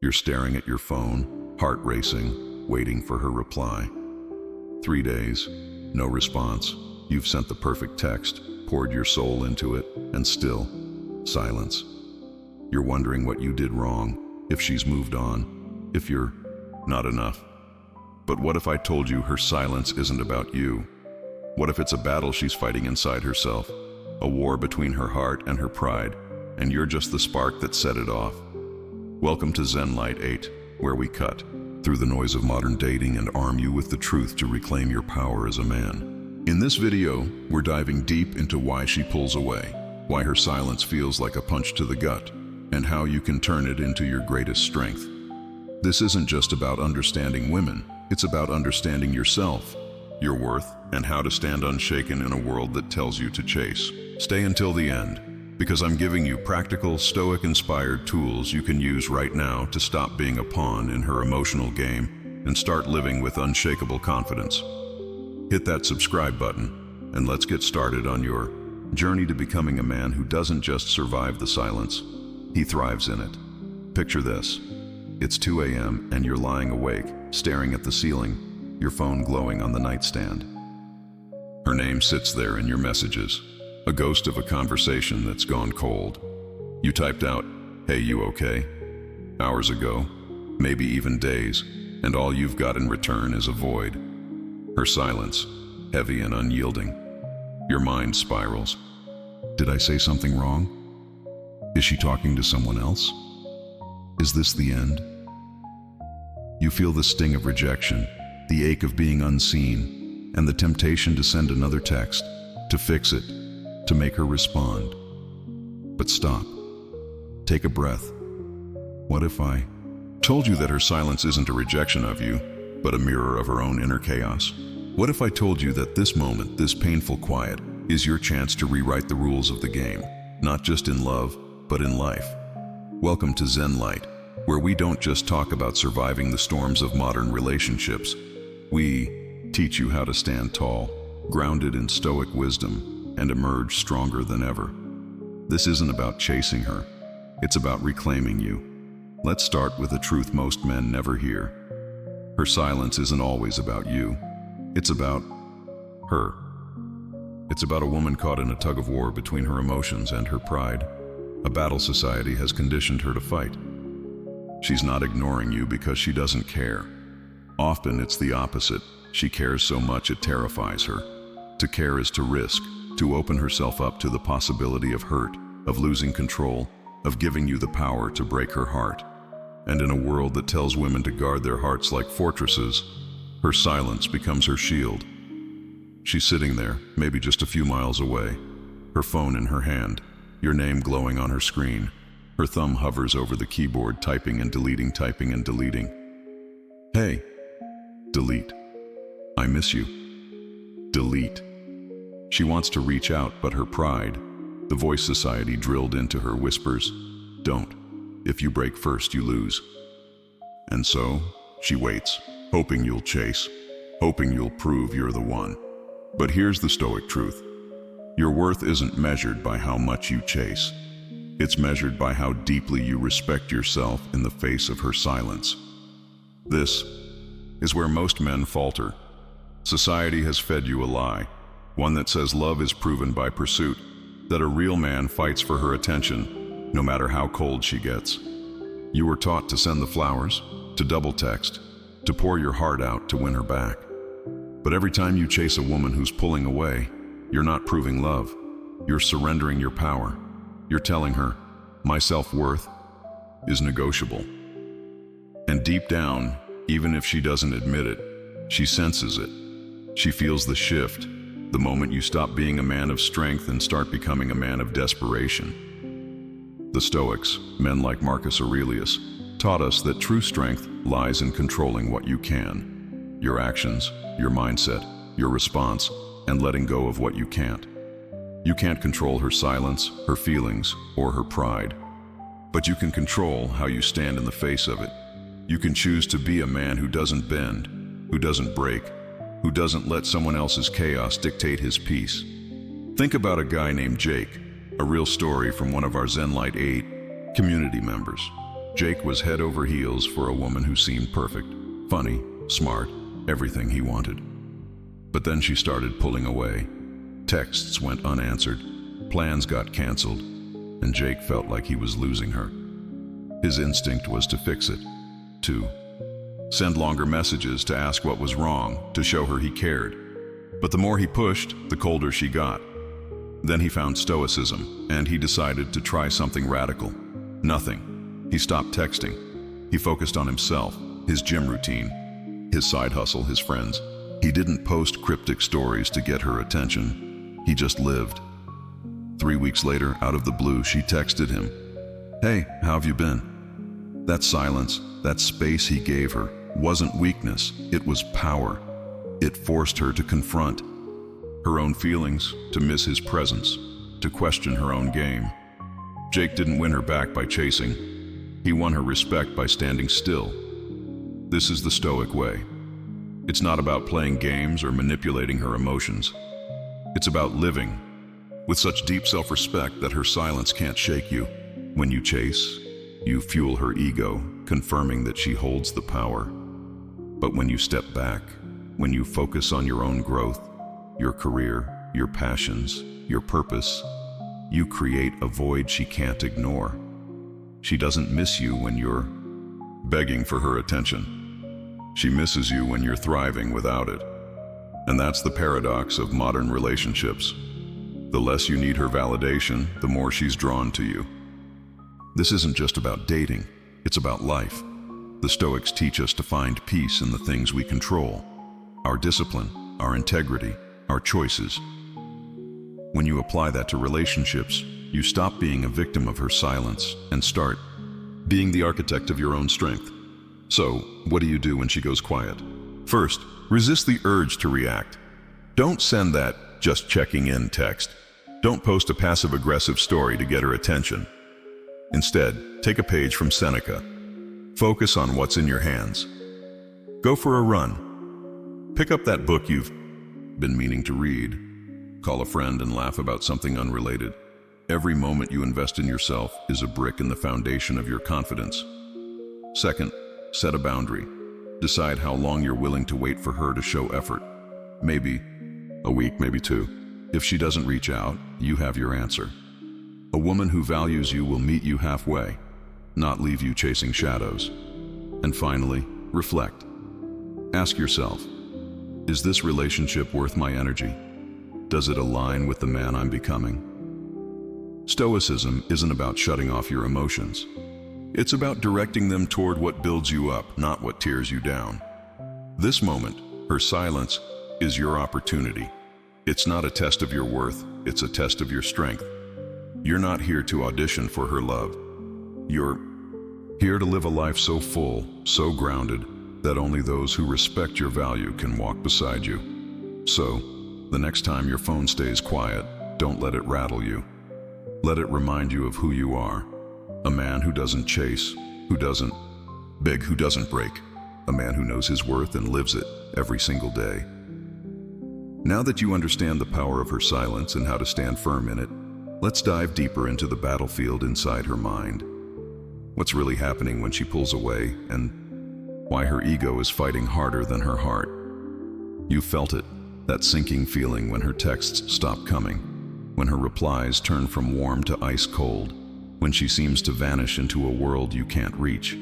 You're staring at your phone, heart racing, waiting for her reply. 3 days, no response. You've sent the perfect text, poured your soul into it, and still, silence. You're wondering what you did wrong, if she's moved on, if you're not enough. But what if I told you her silence isn't about you? What if it's a battle she's fighting inside herself, a war between her heart and her pride, and you're just the spark that set it off? Welcome to ZENLIGHT 8, where we cut through the noise of modern dating and arm you with the truth to reclaim your power as a man. In this video, we're diving deep into why she pulls away, why her silence feels like a punch to the gut, and how you can turn it into your greatest strength. This isn't just about understanding women, it's about understanding yourself, your worth, and how to stand unshaken in a world that tells you to chase. Stay until the end, because I'm giving you practical, Stoic-inspired tools you can use right now to stop being a pawn in her emotional game and start living with unshakable confidence. Hit that subscribe button, and let's get started on your journey to becoming a man who doesn't just survive the silence, he thrives in it. Picture this. It's 2 a.m. and you're lying awake, staring at the ceiling, your phone glowing on the nightstand. Her name sits there in your messages, a ghost of a conversation that's gone cold. You typed out, "Hey, you okay?" hours ago, maybe even days, and all you've got in return is a void. Her silence, heavy and unyielding. Your mind spirals. Did I say something wrong? Is she talking to someone else? Is this the end? You feel the sting of rejection, the ache of being unseen, and the temptation to send another text, to fix it, to make her respond. But stop. Take a breath. What if I told you that her silence isn't a rejection of you, but a mirror of her own inner chaos? What if I told you that this moment, this painful quiet, is your chance to rewrite the rules of the game, not just in love, but in life? Welcome to ZENLIGHT, where we don't just talk about surviving the storms of modern relationships. We teach you how to stand tall, grounded in Stoic wisdom, and emerge stronger than ever. This isn't about chasing her, it's about reclaiming you. Let's start with a truth most men never hear. Her silence isn't always about you, it's about her. It's about a woman caught in a tug of war between her emotions and her pride, a battle society has conditioned her to fight. She's not ignoring you because she doesn't care. Often it's the opposite. She cares so much it terrifies her. To care is to risk, to open herself up to the possibility of hurt, of losing control, of giving you the power to break her heart. And in a world that tells women to guard their hearts like fortresses, her silence becomes her shield. She's sitting there, maybe just a few miles away, her phone in her hand, your name glowing on her screen. Her thumb hovers over the keyboard, typing and deleting, typing and deleting. Hey, delete. I miss you. Delete. She wants to reach out, but her pride, the voice society drilled into her, whispers, "Don't. If you break first, you lose." And so, she waits, hoping you'll chase, hoping you'll prove you're the one. But here's the Stoic truth. Your worth isn't measured by how much you chase. It's measured by how deeply you respect yourself in the face of her silence. This is where most men falter. Society has fed you a lie, one that says love is proven by pursuit, that a real man fights for her attention, no matter how cold she gets. You were taught to send the flowers, to double text, to pour your heart out to win her back. But every time you chase a woman who's pulling away, you're not proving love. You're surrendering your power. You're telling her, my self-worth is negotiable. And deep down, even if she doesn't admit it, she senses it. She feels the shift, the moment you stop being a man of strength and start becoming a man of desperation. The Stoics, men like Marcus Aurelius, taught us that true strength lies in controlling what you can. Your actions, your mindset, your response, and letting go of what you can't. You can't control her silence, her feelings, or her pride. But you can control how you stand in the face of it. You can choose to be a man who doesn't bend, who doesn't break, who doesn't let someone else's chaos dictate his peace. Think about a guy named Jake, a real story from one of our ZENLIGHT 8 community members. Jake was head over heels for a woman who seemed perfect, funny, smart, everything he wanted. But then she started pulling away. Texts went unanswered, plans got canceled, and Jake felt like he was losing her. His instinct was to fix it, to send longer messages, to ask what was wrong, to show her he cared. But the more he pushed, the colder she got. Then he found Stoicism, and he decided to try something radical. Nothing. He stopped texting. He focused on himself, his gym routine, his side hustle, his friends. He didn't post cryptic stories to get her attention. He just lived. 3 weeks later, out of the blue, she texted him, "Hey, how have you been?" That silence, that space he gave her, wasn't weakness, it was power. It forced her to confront her own feelings, to miss his presence, to question her own game. Jake didn't win her back by chasing. He won her respect by standing still. This is the Stoic way. It's not about playing games or manipulating her emotions. It's about living with such deep self-respect that her silence can't shake you. When you chase, you fuel her ego, confirming that she holds the power. But when you step back, when you focus on your own growth, your career, your passions, your purpose, you create a void she can't ignore. She doesn't miss you when you're begging for her attention. She misses you when you're thriving without it. And that's the paradox of modern relationships. The less you need her validation, the more she's drawn to you. This isn't just about dating, it's about life. The Stoics teach us to find peace in the things we control, our discipline, our integrity, our choices. When you apply that to relationships, you stop being a victim of her silence and start being the architect of your own strength. So, what do you do when she goes quiet? First, resist the urge to react. Don't send that "just checking in" text. Don't post a passive-aggressive story to get her attention. Instead, take a page from Seneca. Focus on what's in your hands. Go for a run. Pick up that book you've been meaning to read. Call a friend and laugh about something unrelated. Every moment you invest in yourself is a brick in the foundation of your confidence. Second, set a boundary. Decide how long you're willing to wait for her to show effort. Maybe a week, maybe 2. If she doesn't reach out, you have your answer. A woman who values you will meet you halfway, not leave you chasing shadows. And finally, reflect. Ask yourself, is this relationship worth my energy? Does it align with the man I'm becoming? Stoicism isn't about shutting off your emotions. It's about directing them toward what builds you up, not what tears you down. This moment, her silence, is your opportunity. It's not a test of your worth, it's a test of your strength. You're not here to audition for her love. You're here to live a life so full, so grounded, that only those who respect your value can walk beside you. So, the next time your phone stays quiet, don't let it rattle you. Let it remind you of who you are. A man who doesn't chase, who doesn't beg, who doesn't break. A man who knows his worth and lives it every single day. Now that you understand the power of her silence and how to stand firm in it, let's dive deeper into the battlefield inside her mind. What's really happening when she pulls away, and why her ego is fighting harder than her heart. You felt it, that sinking feeling when her texts stop coming, when her replies turn from warm to ice cold, when she seems to vanish into a world you can't reach.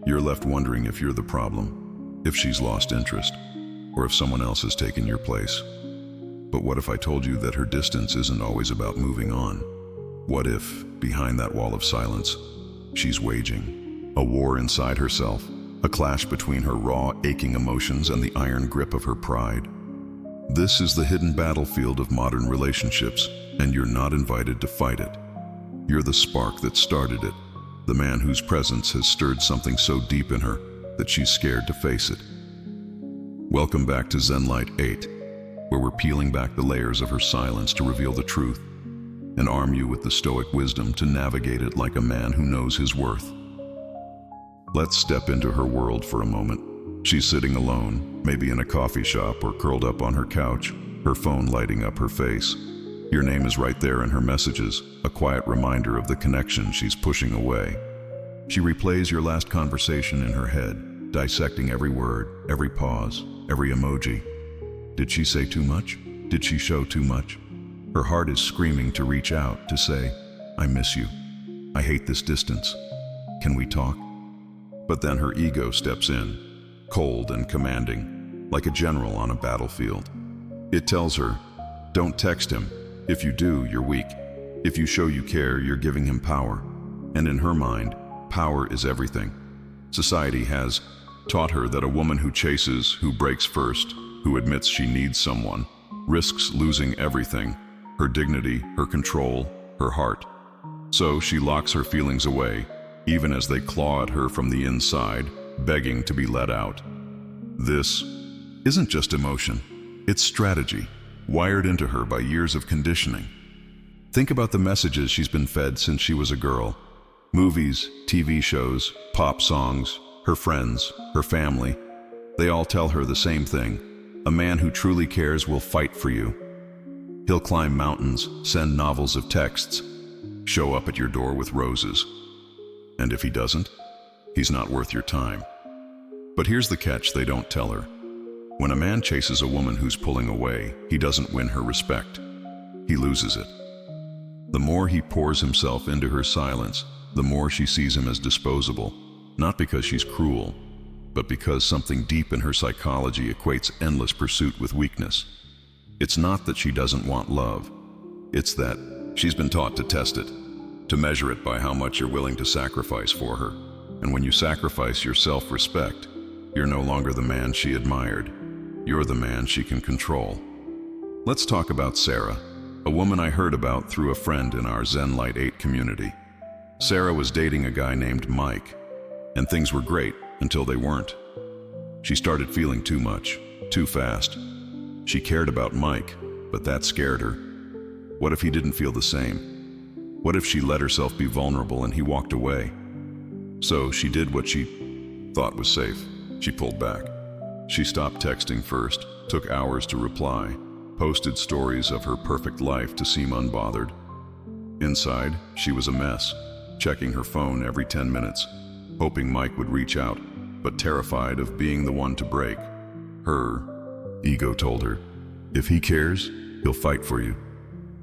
You're left wondering if you're the problem, if she's lost interest, or if someone else has taken your place. But what if I told you that her distance isn't always about moving on? What if, behind that wall of silence, she's waging a war inside herself, a clash between her raw, aching emotions and the iron grip of her pride? This is the hidden battlefield of modern relationships, and you're not invited to fight it. You're the spark that started it, the man whose presence has stirred something so deep in her that she's scared to face it. Welcome back to ZENLIGHT 8, where we're peeling back the layers of her silence to reveal the truth and arm you with the Stoic wisdom to navigate it like a man who knows his worth. Let's step into her world for a moment. She's sitting alone, maybe in a coffee shop or curled up on her couch, her phone lighting up her face. Your name is right there in her messages, a quiet reminder of the connection she's pushing away. She replays your last conversation in her head, dissecting every word, every pause, every emoji. Did she say too much? Did she show too much? Her heart is screaming to reach out, to say, I miss you. I hate this distance. Can we talk? But then her ego steps in, cold and commanding, like a general on a battlefield. It tells her, don't text him. If you do, you're weak. If you show you care, you're giving him power. And in her mind, power is everything. Society has taught her that a woman who chases, who breaks first, who admits she needs someone, risks losing everything, her dignity, her control, her heart. So she locks her feelings away, even as they claw at her from the inside, begging to be let out. This isn't just emotion, it's strategy, wired into her by years of conditioning. Think about the messages she's been fed since she was a girl. Movies, TV shows, pop songs, her friends, her family. They all tell her the same thing. A man who truly cares will fight for you. He'll climb mountains, send novels of texts, show up at your door with roses. And if he doesn't, he's not worth your time. But here's the catch they don't tell her. When a man chases a woman who's pulling away, he doesn't win her respect. He loses it. The more he pours himself into her silence, the more she sees him as disposable, not because she's cruel, but because something deep in her psychology equates endless pursuit with weakness. It's not that she doesn't want love. It's that she's been taught to test it, to measure it by how much you're willing to sacrifice for her. And when you sacrifice your self-respect, you're no longer the man she admired. You're the man she can control. Let's talk about Sarah, a woman I heard about through a friend in our ZENLIGHT 8 community. Sarah was dating a guy named Mike, and things were great until they weren't. She started feeling too much, too fast. She cared about Mike, but that scared her. What if he didn't feel the same? What if she let herself be vulnerable and he walked away? So she did what she thought was safe. She pulled back. She stopped texting first, took hours to reply, posted stories of her perfect life to seem unbothered. Inside, she was a mess, checking her phone every 10 minutes, hoping Mike would reach out, but terrified of being the one to break. Her ego told her, if he cares, he'll fight for you.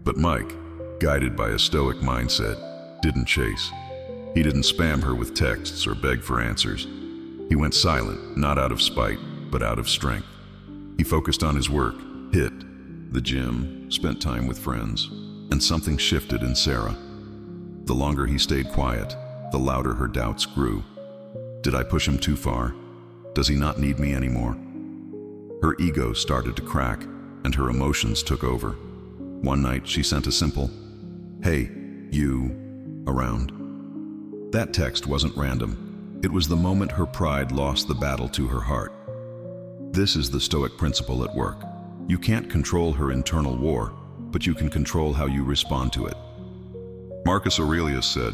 But Mike, guided by a Stoic mindset, didn't chase. He didn't spam her with texts or beg for answers. He went silent, not out of spite, but out of strength. He focused on his work, hit the gym, spent time with friends, and something shifted in Sarah. The longer he stayed quiet, the louder her doubts grew. Did I push him too far? Does he not need me anymore? Her ego started to crack, and her emotions took over. One night, she sent a simple, "Hey, you around?" That text wasn't random. It was the moment her pride lost the battle to her heart. This is the Stoic principle at work. You can't control her internal war, but you can control how you respond to it. Marcus Aurelius said,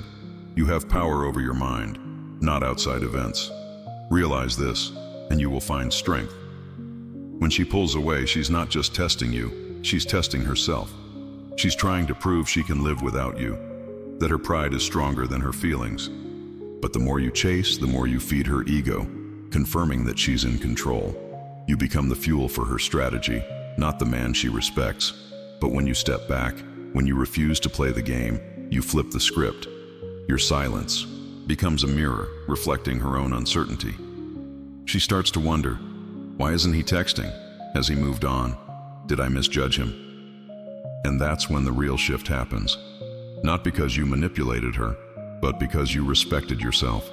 "You have power over your mind, not outside events. Realize this, and you will find strength." When she pulls away, she's not just testing you, she's testing herself. She's trying to prove she can live without you, that her pride is stronger than her feelings. But the more you chase, the more you feed her ego, confirming that she's in control. You become the fuel for her strategy, not the man she respects. But when you step back, when you refuse to play the game, you flip the script. Your silence becomes a mirror, reflecting her own uncertainty. She starts to wonder, why isn't he texting? Has he moved on? Did I misjudge him? And that's when the real shift happens. Not because you manipulated her, but because you respected yourself.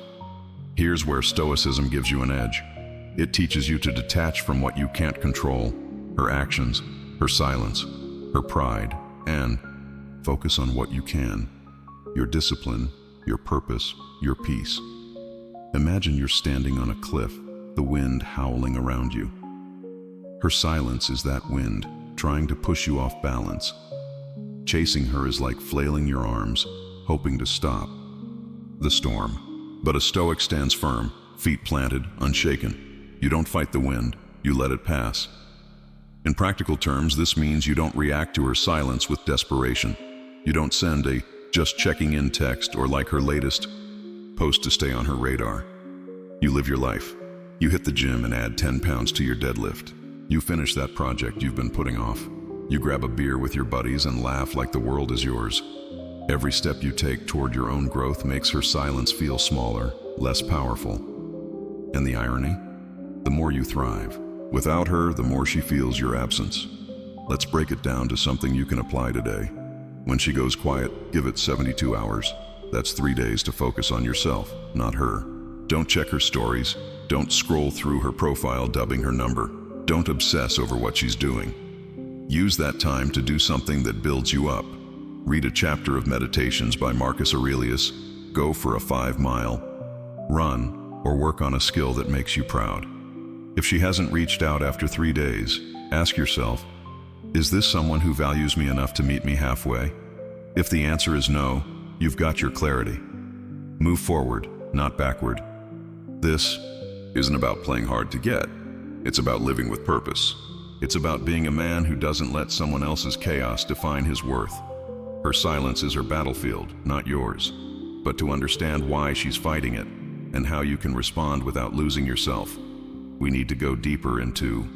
Here's where Stoicism gives you an edge. It teaches you to detach from what you can't control, her actions, her silence, her pride, and focus on what you can, your discipline, your purpose, your peace. Imagine you're standing on a cliff, the wind howling around you. Her silence is that wind, trying to push you off balance. Chasing her is like flailing your arms, hoping to stop the storm. But a Stoic stands firm, feet planted, unshaken. You don't fight the wind, you let it pass. In practical terms, this means you don't react to her silence with desperation. You don't send a just checking in text or like her latest post to stay on her radar. You live your life. You hit the gym and add 10 pounds to your deadlift. You finish that project you've been putting off. You grab a beer with your buddies and laugh like the world is yours. Every step you take toward your own growth makes her silence feel smaller, less powerful. And the irony? The more you thrive. Without her, the more she feels your absence. Let's break it down to something you can apply today. When she goes quiet, give it 72 hours. That's 3 days to focus on yourself, not her. Don't check her stories. Don't scroll through her profile dubbing her number. Don't obsess over what she's doing. Use that time to do something that builds you up. Read a chapter of Meditations by Marcus Aurelius. Go for a 5-mile run, or work on a skill that makes you proud. If she hasn't reached out after 3 days, ask yourself, is this someone who values me enough to meet me halfway? If the answer is no, you've got your clarity. Move forward, not backward. This isn't about playing hard to get. It's about living with purpose. It's about being a man who doesn't let someone else's chaos define his worth. Her silence is her battlefield, not yours. But to understand why she's fighting it, and how you can respond without losing yourself, we need to go deeper into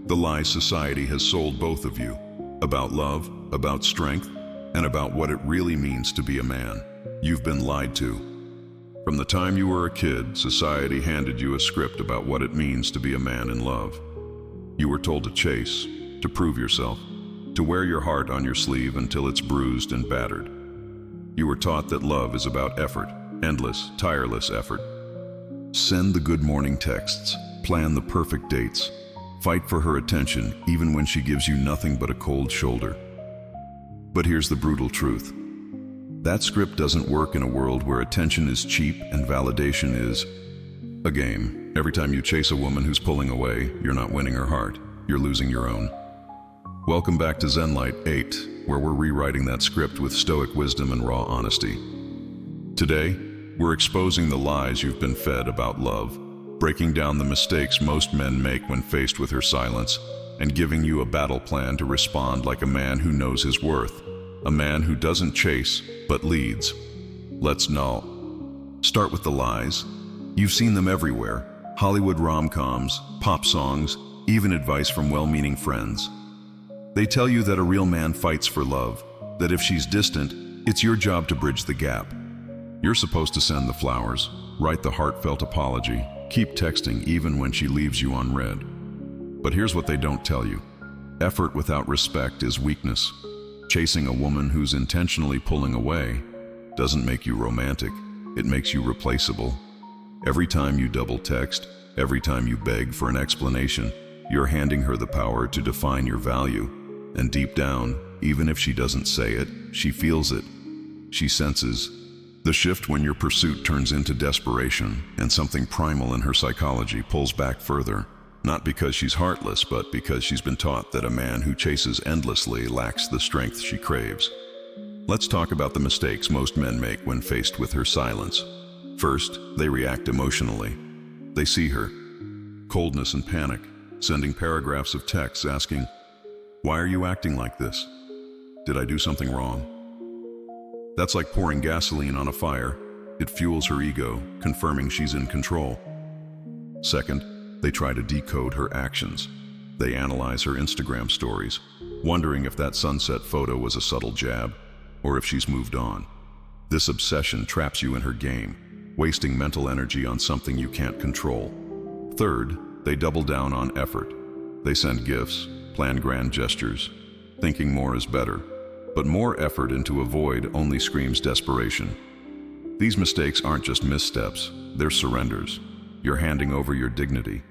the lies society has sold both of you, about love, about strength, and about what it really means to be a man. You've been lied to. From the time you were a kid, society handed you a script about what it means to be a man in love. You were told to chase, to prove yourself, to wear your heart on your sleeve until it's bruised and battered. You were taught that love is about effort, endless, tireless effort. Send the good morning texts, plan the perfect dates, fight for her attention even when she gives you nothing but a cold shoulder. But here's the brutal truth. That script doesn't work in a world where attention is cheap and validation is a game. Every time you chase a woman who's pulling away, you're not winning her heart, you're losing your own. Welcome back to ZENLIGHT 8, where we're rewriting that script with stoic wisdom and raw honesty. Today, we're exposing the lies you've been fed about love, breaking down the mistakes most men make when faced with her silence, and giving you a battle plan to respond like a man who knows his worth, a man who doesn't chase, but leads. Let's know. Start with the lies. You've seen them everywhere. Hollywood rom-coms, pop songs, even advice from well-meaning friends. They tell you that a real man fights for love, that if she's distant, it's your job to bridge the gap. You're supposed to send the flowers, write the heartfelt apology, keep texting even when she leaves you unread. But here's what they don't tell you. Effort without respect is weakness. Chasing a woman who's intentionally pulling away doesn't make you romantic, it makes you replaceable. Every time you double text, every time you beg for an explanation, you're handing her the power to define your value. And deep down, even if she doesn't say it, she feels it. She senses the shift when your pursuit turns into desperation and something primal in her psychology pulls back further. Not because she's heartless, but because she's been taught that a man who chases endlessly lacks the strength she craves. Let's talk about the mistakes most men make when faced with her silence. First, they react emotionally. They see her. Coldness and panic, sending paragraphs of texts asking, "Why are you acting like this? Did I do something wrong?" That's like pouring gasoline on a fire. It fuels her ego, confirming she's in control. Second, they try to decode her actions. They analyze her Instagram stories, wondering if that sunset photo was a subtle jab, or if she's moved on. This obsession traps you in her game, wasting mental energy on something you can't control. Third, they double down on effort. They send gifts, plan grand gestures, thinking more is better. But more effort into a void only screams desperation. These mistakes aren't just missteps, they're surrenders. You're handing over your dignity,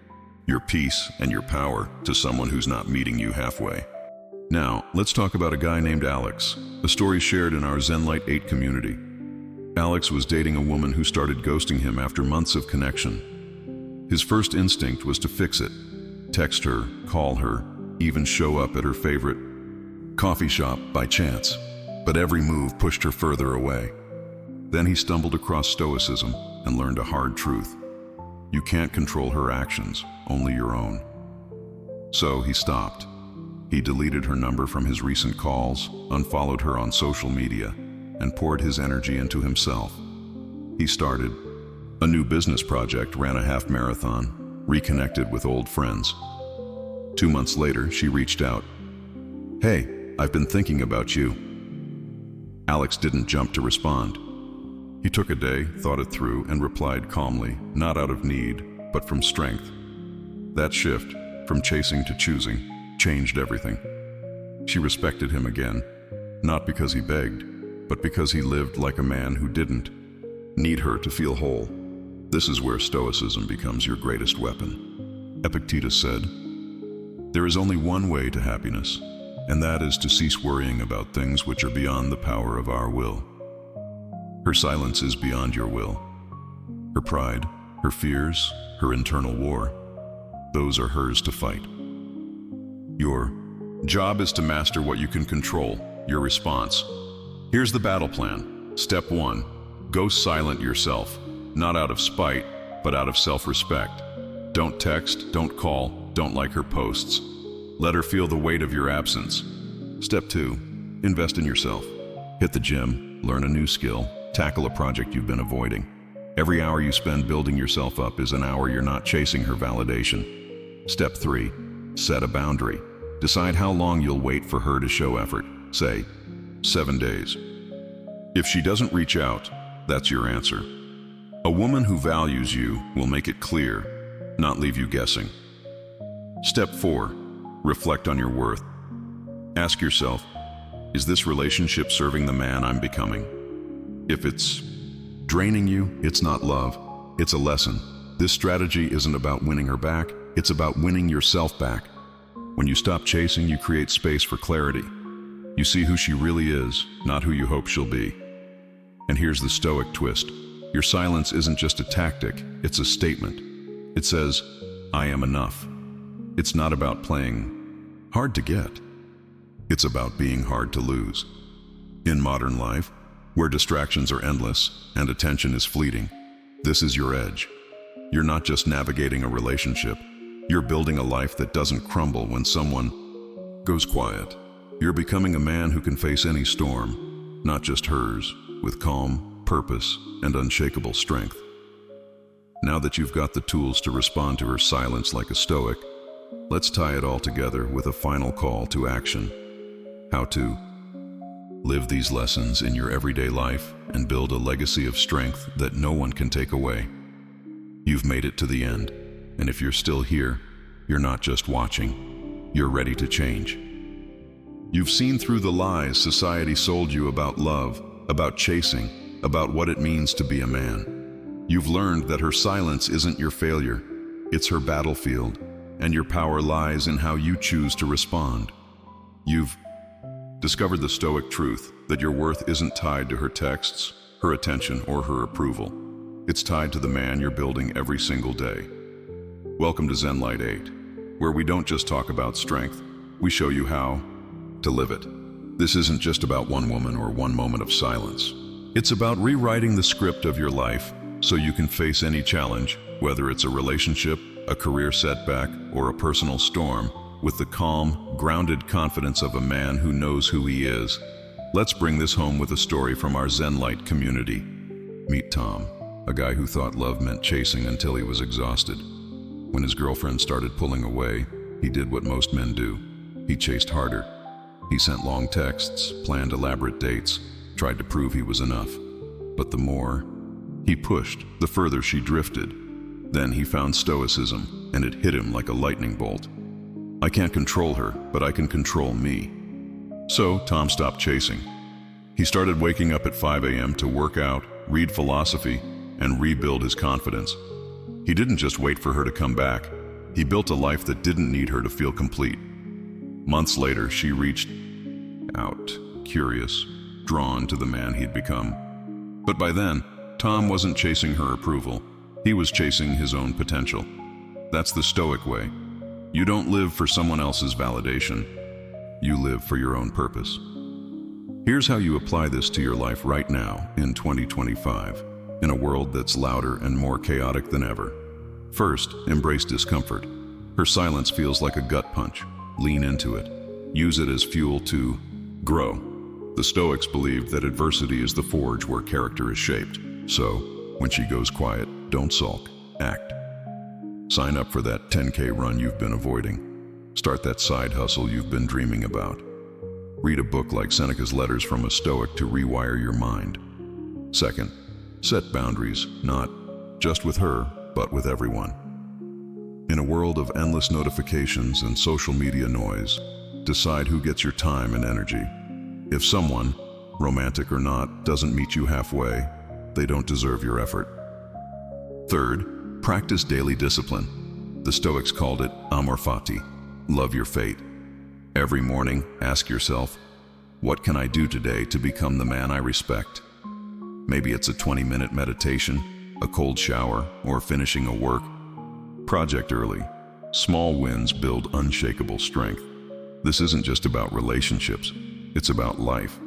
your peace, and your power to someone who's not meeting you halfway. Now, let's talk about a guy named Alex, a story shared in our ZENLIGHT 8 community. Alex was dating a woman who started ghosting him after months of connection. His first instinct was to fix it. Text her, call her, even show up at her favorite coffee shop by chance. But every move pushed her further away. Then he stumbled across Stoicism and learned a hard truth. You can't control her actions, only your own. So he stopped. He deleted her number from his recent calls, unfollowed her on social media, and poured his energy into himself. He started A new business project, ran a half marathon, reconnected with old friends. 2 months later, she reached out. "Hey, I've been thinking about you." Alex didn't jump to respond. He took a day, thought it through, and replied calmly, not out of need, but from strength. That shift, from chasing to choosing, changed everything. She respected him again, not because he begged, but because he lived like a man who didn't need her to feel whole. This is where Stoicism becomes your greatest weapon. Epictetus said, "There is only one way to happiness, and that is to cease worrying about things which are beyond the power of our will." Her silence is beyond your will. Her pride, her fears, her internal war, those are hers to fight. Your job is to master what you can control, your response. Here's the battle plan. Step 1, go silent yourself, not out of spite, but out of self-respect. Don't text, don't call, don't like her posts. Let her feel the weight of your absence. Step 2, invest in yourself. Hit the gym, learn a new skill, tackle a project you've been avoiding. Every hour you spend building yourself up is an hour you're not chasing her validation. Step 3, set a boundary. Decide how long you'll wait for her to show effort. Say, 7 days. If she doesn't reach out, that's your answer. A woman who values you will make it clear, not leave you guessing. Step 4, reflect on your worth. Ask yourself, is this relationship serving the man I'm becoming? If it's draining you, it's not love, it's a lesson. This strategy isn't about winning her back, it's about winning yourself back. When you stop chasing, you create space for clarity. You see who she really is, not who you hope she'll be. And here's the Stoic twist. Your silence isn't just a tactic, it's a statement. It says, I am enough. It's not about playing hard to get. It's about being hard to lose. In modern life, where distractions are endless and attention is fleeting, this is your edge. You're not just navigating a relationship, you're building a life that doesn't crumble when someone goes quiet. You're becoming a man who can face any storm, not just hers, with calm, purpose, and unshakable strength. Now that you've got the tools to respond to her silence like a Stoic, let's tie it all together with a final call to action. How to live these lessons in your everyday life and build a legacy of strength that no one can take away. You've made it to the end, and if you're still here, you're not just watching, you're ready to change. You've seen through the lies society sold you about love, about chasing, about what it means to be a man. You've learned that her silence isn't your failure, it's her battlefield, and your power lies in how you choose to respond. You've discovered the Stoic truth that your worth isn't tied to her texts, her attention, or her approval. It's tied to the man you're building every single day. Welcome to ZENLIGHT 8, where we don't just talk about strength, we show you how to live it. This isn't just about one woman or one moment of silence. It's about rewriting the script of your life so you can face any challenge, whether it's a relationship, a career setback, or a personal storm, with the calm, grounded confidence of a man who knows who he is. Let's bring this home with a story from our ZENLIGHT community. Meet Tom, a guy who thought love meant chasing until he was exhausted. When his girlfriend started pulling away, he did what most men do. He chased harder. He sent long texts, planned elaborate dates, tried to prove he was enough. But the more he pushed, the further she drifted. Then he found Stoicism, and it hit him like a lightning bolt. I can't control her, but I can control me. So Tom stopped chasing. He started waking up at 5 a.m. to work out, read philosophy, and rebuild his confidence. He didn't just wait for her to come back. He built a life that didn't need her to feel complete. Months later, she reached out, curious, drawn to the man he'd become. But by then, Tom wasn't chasing her approval. He was chasing his own potential. That's the Stoic way. You don't live for someone else's validation. You live for your own purpose. Here's how you apply this to your life right now in 2025, in a world that's louder and more chaotic than ever. First, embrace discomfort. Her silence feels like a gut punch. Lean into it. Use it as fuel to grow. The Stoics believed that adversity is the forge where character is shaped. So, when she goes quiet, Don't sulk. Act. Sign up for that 10K run you've been avoiding. Start that side hustle you've been dreaming about. Read a book like Seneca's Letters from a Stoic to rewire your mind. Second, set boundaries, not just with her, but with everyone. In a world of endless notifications and social media noise, decide who gets your time and energy. If someone, romantic or not, doesn't meet you halfway, they don't deserve your effort. Third, practice daily discipline. The Stoics called it amor fati, love your fate. Every morning, ask yourself, what can I do today to become the man I respect? Maybe it's a 20-minute meditation, a cold shower, or finishing a work project early. Small wins build unshakable strength. This isn't just about relationships, it's about life.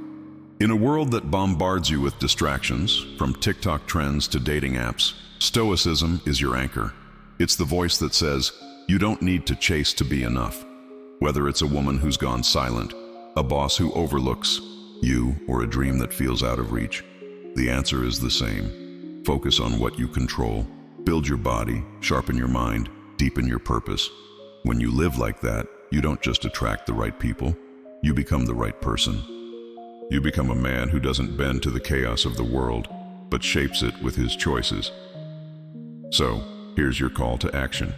In a world that bombards you with distractions, from TikTok trends to dating apps, Stoicism is your anchor. It's the voice that says, you don't need to chase to be enough. Whether it's a woman who's gone silent, a boss who overlooks you, or a dream that feels out of reach, the answer is the same. Focus on what you control. Build your body, sharpen your mind, deepen your purpose. When you live like that, you don't just attract the right people, you become the right person. You become a man who doesn't bend to the chaos of the world, but shapes it with his choices. So, here's your call to action.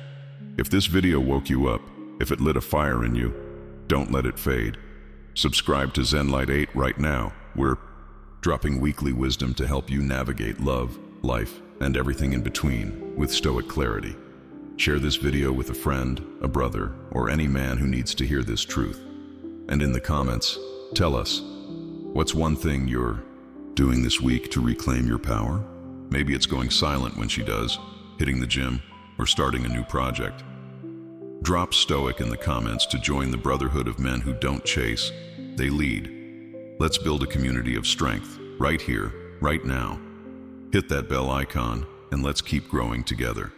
If this video woke you up, if it lit a fire in you, don't let it fade. Subscribe to ZENLIGHT 8 right now. We're dropping weekly wisdom to help you navigate love, life, and everything in between with Stoic clarity. Share this video with a friend, a brother, or any man who needs to hear this truth. And in the comments, tell us, what's one thing you're doing this week to reclaim your power? Maybe it's going silent when she does, hitting the gym, or starting a new project. Drop Stoic in the comments to join the brotherhood of men who don't chase, they lead. Let's build a community of strength, right here, right now. Hit that bell icon, and let's keep growing together.